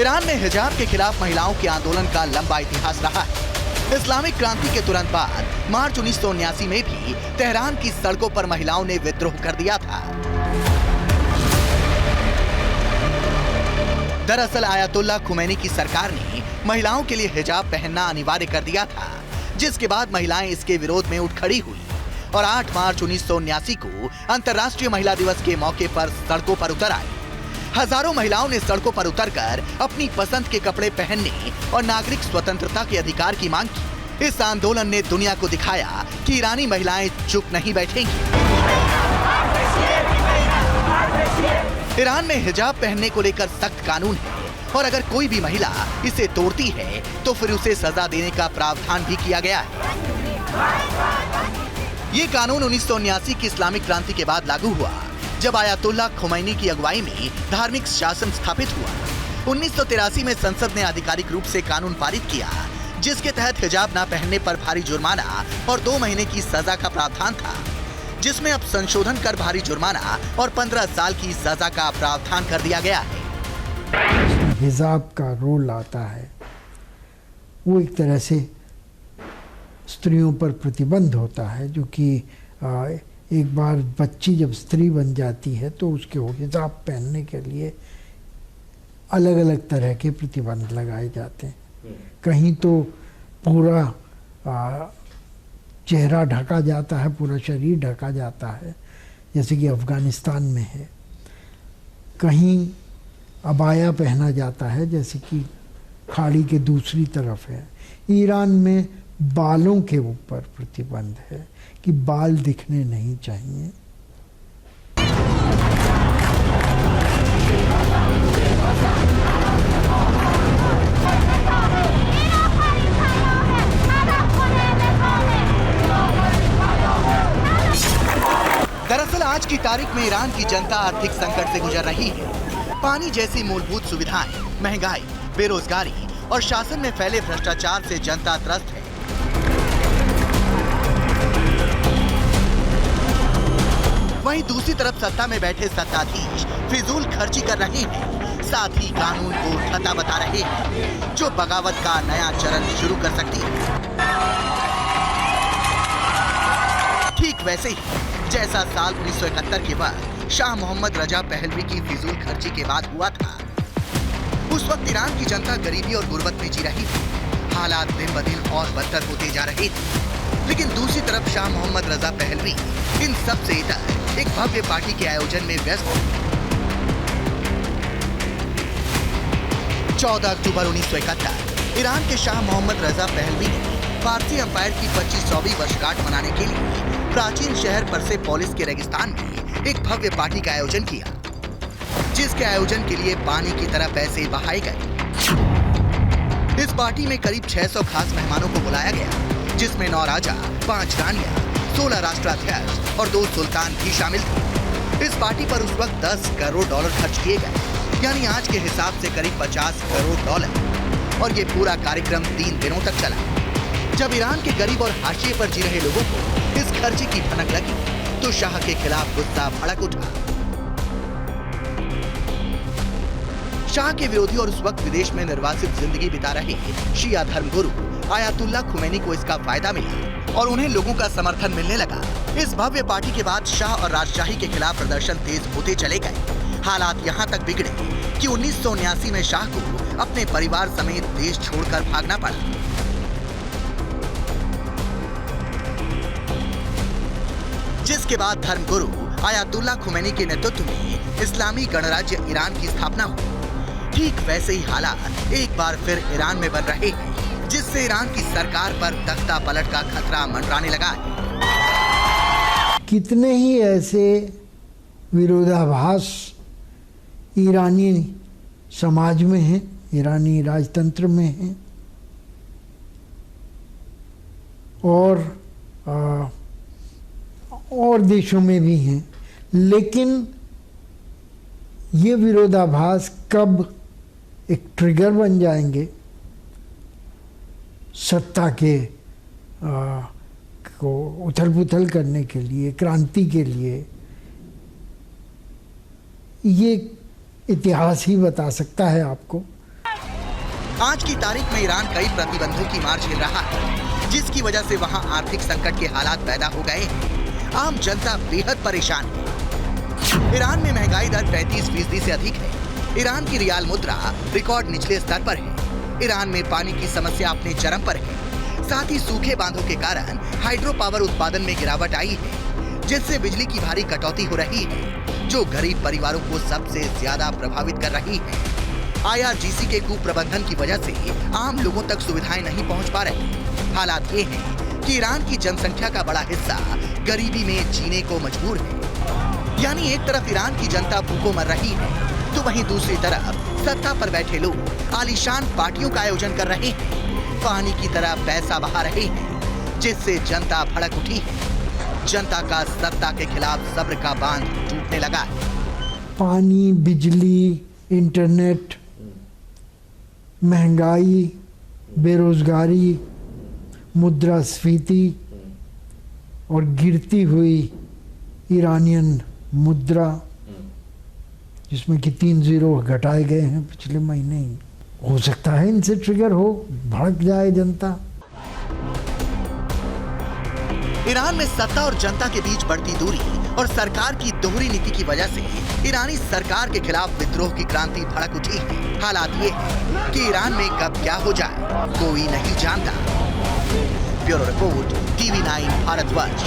Iran में हिजाब के खिलाफ महिलाओं के आंदोलन का लंबा इतिहास रहा है। इस्लामिक क्रांति के तुरंत बाद मार्च 1979 में भी तेहरान की सड़कों पर महिलाओं ने विद्रोह कर दिया था। दरअसल आयतुल्लाह खुमैनी की सरकार ने महिलाओं के लिए हिजाब पहनना अनिवार्य कर दिया था, जिसके बाद महिलाएं इसके विरोध में उठ खड़ी हुई और 8 मार्च 1979 को अंतर्राष्ट्रीय महिला दिवस के मौके पर सड़कों पर उतर आई। हजारों महिलाओं ने सड़कों पर उतरकर अपनी पसंद के कपड़े पहनने और नागरिक स्वतंत्रता के अधिकार की मांग की। इस आंदोलन ने दुनिया को दिखाया कि ईरानी महिलाएं चुप नहीं बैठेंगी। ईरान में हिजाब पहनने को लेकर सख्त कानून है और अगर कोई भी महिला इसे तोड़ती है तो फिर उसे सजा देने का प्रावधान भी किया गया है। ये कानून 1979 की इस्लामिक क्रांति के बाद लागू हुआ, जब आयतुल्लाह खुमैनी की अगुवाई में धार्मिक शासन स्थापित हुआ। 1983 में संसद ने आधिकारिक रूप से कानून पारित किया, जिसके तहत हिजाब न पहनने पर भारी जुर्माना और 2 महीने की सजा का प्रावधान था, जिसमें अब संशोधन कर भारी जुर्माना और 15 साल की सजा का प्रावधान कर दिया गया है। हिजाब का रोल आता है, वो एक तरह से स्त्रियों पर प्रतिबंध होता है, जो कि एक बार बच्ची जब स्त्री बन जाती है तो उसके हिजाब पहनने के लिए अलग अलग तरह के प्रतिबंध लगाए जाते हैं। कहीं तो पूरा चेहरा ढका जाता है, पूरा शरीर ढका जाता है, जैसे कि अफगानिस्तान में है। कहीं अबाया पहना जाता है, जैसे कि खाड़ी के दूसरी तरफ है। ईरान में बालों के ऊपर प्रतिबंध है कि बाल दिखने नहीं चाहिए। दरअसल आज की तारीख में ईरान की जनता आर्थिक संकट से गुजर रही है। पानी जैसी मूलभूत सुविधाएं, महंगाई, बेरोजगारी और शासन में फैले भ्रष्टाचार से जनता त्रस्त है। वहीं दूसरी तरफ सत्ता में बैठे सत्ताधीश फिजूल खर्ची कर रहे हैं, साथ ही कानून को ठता बता रहे हैं, जो बगावत का नया चरण शुरू कर सकती है। ठीक वैसे ही जैसा साल 1971 के बाद शाह मोहम्मद रजा पहलवी की फिजूल खर्ची के बाद हुआ था। उस वक्त ईरान की जनता गरीबी और गुर्बत में जी रही थी। हालात दिन ब दिन और बदतर होते जा रहे थे। लेकिन दूसरी तरफ शाह मोहम्मद रजा पहलवी इन सब से इतर एक भव्य पार्टी के आयोजन में व्यस्त थे। 14 अक्टूबर 1971 ईरान के शाह मोहम्मद रजा पहलवी ने फारसी अंपायर की 25वीं वर्षगांठ मनाने के लिए प्राचीन शहर परसेपोलिस के रेगिस्तान में एक भव्य पार्टी का आयोजन किया, जिसके आयोजन के लिए पानी की तरह पैसे बहाए गए। इस पार्टी में करीब 600 खास मेहमानों को बुलाया गया, जिसमें 9 राजा, 5 रानियां, 16 राष्ट्राध्यक्ष और 2 सुल्तान भी शामिल थे। इस पार्टी पर उस वक्त $10 करोड़ खर्च किए गए, यानी आज के हिसाब से करीब $50 करोड़, और ये पूरा कार्यक्रम 3 दिनों तक चला। जब ईरान के गरीब और हाशिए पर जी रहे लोगों को इस खर्चे की भनक लगी तो शाह के खिलाफ गुस्सा भड़क उठा। शाह के विरोधी और उस वक्त विदेश में निर्वासित जिंदगी बिता रहे शिया धर्मगुरु आयतुल्लाह खुमैनी को इसका फायदा मिला और उन्हें लोगों का समर्थन मिलने लगा। इस भव्य पार्टी के बाद शाह और राजशाही के खिलाफ प्रदर्शन तेज होते चले गए। हालात यहाँ तक बिगड़े कि 1979 में शाह को अपने परिवार समेत देश छोड़कर भागना पड़ा। जिसके बाद धर्मगुरु आयतुल्लाह खुमैनी के नेतृत्व में इस्लामी गणराज्य ईरान की स्थापना हुई। ठीक वैसे ही हालात एक बार फिर ईरान में बन रहे हैं, जिससे ईरान की सरकार पर तख्ता पलट का खतरा मंडराने लगा है। कितने ही ऐसे विरोधाभास ईरानी समाज में हैं, ईरानी राजतंत्र में हैं, और देशों में भी हैं। लेकिन ये विरोधाभास कब एक ट्रिगर बन जाएंगे सत्ता के को उथल पुथल करने के लिए, क्रांति के लिए, ये इतिहास ही बता सकता है आपको। आज की तारीख में ईरान कई प्रतिबंधों की मार झेल रहा है, जिसकी वजह से वहां आर्थिक संकट के हालात पैदा हो गए हैं। आम जनता बेहद परेशान है। ईरान में महंगाई दर 35% से अधिक है। ईरान की रियाल मुद्रा रिकॉर्ड निचले स्तर पर है। ईरान में पानी की समस्या अपने चरम पर है। साथ ही सूखे बांधों के कारण हाइड्रो पावर उत्पादन में गिरावट आई है, जिससे बिजली की भारी कटौती हो रही है, जो गरीब परिवारों को सबसे ज्यादा प्रभावित कर रही है। IRGC के कुप्रबंधन की वजह से आम लोगों तक सुविधाएं नहीं पहुंच पा रही। हालात ये हैं कि ईरान की जनसंख्या का बड़ा हिस्सा गरीबी में जीने को मजबूर है। यानी एक तरफ ईरान की जनता भूखों मर रही है, तो वहीं दूसरी तरफ सत्ता पर बैठे लोग आलीशान पार्टियों का आयोजन कर रहे हैं, पानी की तरह पैसा बहा रहे हैं, जिससे जनता भड़क उठी है। जनता का सत्ता के खिलाफ सब्र का बांध टूटने लगा है। पानी, बिजली, इंटरनेट, महंगाई, बेरोजगारी, मुद्रास्फीति और गिरती हुई ईरानियन मुद्रा, जिसमें कि 3 ज़ीरो घटाए गए हैं पिछले महीने ही। हो सकता है इनसे ट्रिगर हो, भड़क जाए जनता। ईरान में सत्ता और जनता के बीच बढ़ती दूरी और सरकार की दोहरी नीति की वजह से ईरानी सरकार के खिलाफ विद्रोह की क्रांति भड़क उठी है। हालात ये है कि ईरान में कब क्या हो जाए कोई नहीं जानता। Bureau report, TV9 Bharatvarsh.